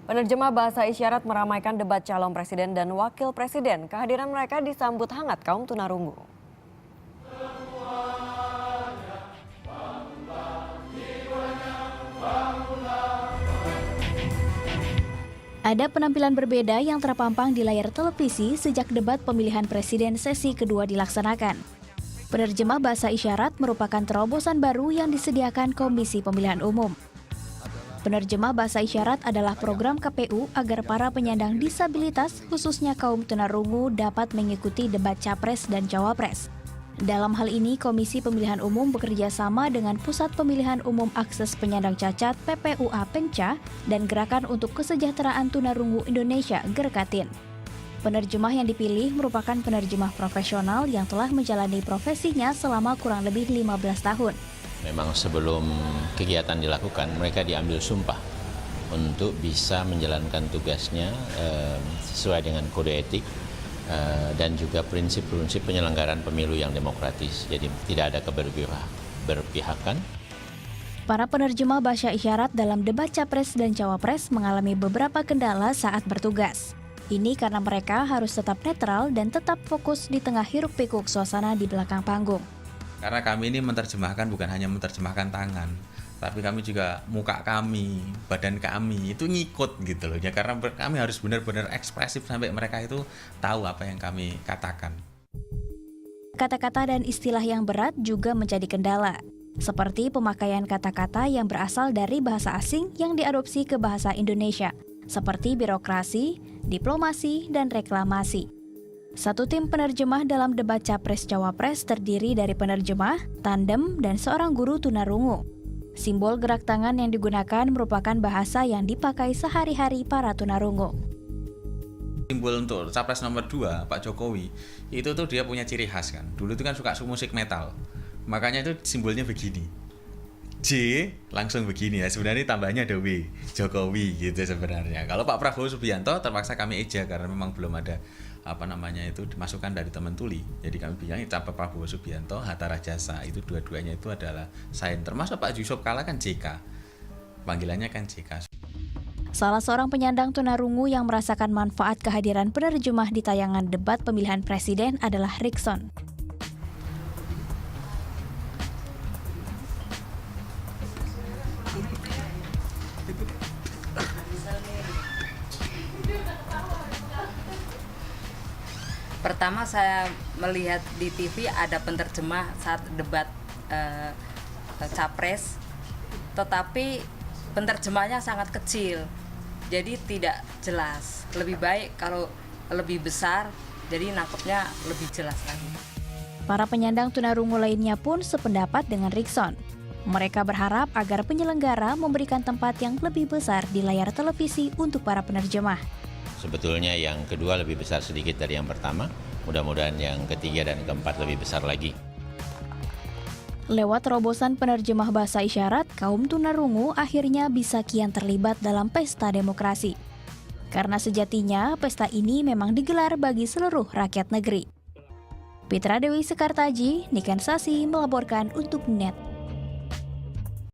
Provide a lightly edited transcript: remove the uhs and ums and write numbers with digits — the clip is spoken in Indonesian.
Penerjemah bahasa isyarat meramaikan debat calon presiden dan wakil presiden. Kehadiran mereka disambut hangat kaum tunarungu. Ada penampilan berbeda yang terpampang di layar televisi sejak debat pemilihan presiden sesi kedua dilaksanakan. Penerjemah bahasa isyarat merupakan terobosan baru yang disediakan Komisi Pemilihan Umum. Penerjemah bahasa isyarat adalah program KPU agar para penyandang disabilitas, khususnya kaum tunarungu, dapat mengikuti debat Capres dan Cawapres. Dalam hal ini, Komisi Pemilihan Umum bekerja sama dengan Pusat Pemilihan Umum Akses Penyandang Cacat PPUA Penca dan Gerakan untuk Kesejahteraan Tunarungu Indonesia Gerkatin. Penerjemah yang dipilih merupakan penerjemah profesional yang telah menjalani profesinya selama kurang lebih 15 tahun. Memang sebelum kegiatan dilakukan, mereka diambil sumpah untuk bisa menjalankan tugasnya sesuai dengan kode etik dan juga prinsip-prinsip penyelenggaraan pemilu yang demokratis. Jadi tidak ada keberpihakan. Para penerjemah bahasa isyarat dalam debat Capres dan Cawapres mengalami beberapa kendala saat bertugas. Ini karena mereka harus tetap netral dan tetap fokus di tengah hiruk-pikuk suasana di belakang panggung. Karena kami ini menerjemahkan bukan hanya menerjemahkan tangan, tapi kami juga muka kami, badan kami itu ngikut gitu loh ya, karena kami harus benar-benar ekspresif sampai mereka itu tahu apa yang kami katakan. Kata-kata dan istilah yang berat juga menjadi kendala, seperti pemakaian kata-kata yang berasal dari bahasa asing yang diadopsi ke bahasa Indonesia, seperti birokrasi, diplomasi, dan reklamasi. Satu tim penerjemah dalam debat Capres-Cawapres terdiri dari penerjemah, tandem, dan seorang guru tunarungu. Simbol gerak tangan yang digunakan merupakan bahasa yang dipakai sehari-hari para tunarungu. Simbol untuk Capres nomor 2, Pak Jokowi, itu tuh dia punya ciri khas kan. Dulu itu kan suka musik metal, makanya itu simbolnya begini. J langsung begini ya, sebenarnya tambahnya ada W, Jokowi gitu sebenarnya. Kalau Pak Prabowo Subianto terpaksa kami eja karena memang belum ada itu dimasukkan dari teman tuli. Jadi kami bilang Pak Prabowo Subianto, Hatta Rajasa, itu dua-duanya itu adalah sign. Termasuk Pak Yusuf Kalla kan JK, panggilannya kan JK. Salah seorang penyandang tunarungu yang merasakan manfaat kehadiran penerjemah di tayangan debat pemilihan presiden adalah Rickson. Pertama saya melihat di TV ada penerjemah saat debat Capres, tetapi penerjemahnya sangat kecil, jadi tidak jelas. Lebih baik kalau lebih besar, jadi nangkepnya lebih jelas lagi. Para penyandang tunarungu lainnya pun sependapat dengan Rickson. Mereka berharap agar penyelenggara memberikan tempat yang lebih besar di layar televisi untuk para penerjemah. Sebetulnya yang kedua lebih besar sedikit dari yang pertama, mudah-mudahan yang ketiga dan keempat lebih besar lagi. Lewat terobosan penerjemah bahasa isyarat, kaum tunarungu akhirnya bisa kian terlibat dalam pesta demokrasi. Karena sejatinya pesta ini memang digelar bagi seluruh rakyat negeri. Pitra Dewi Sekartaji, Niken Sasi melaporkan untuk NET.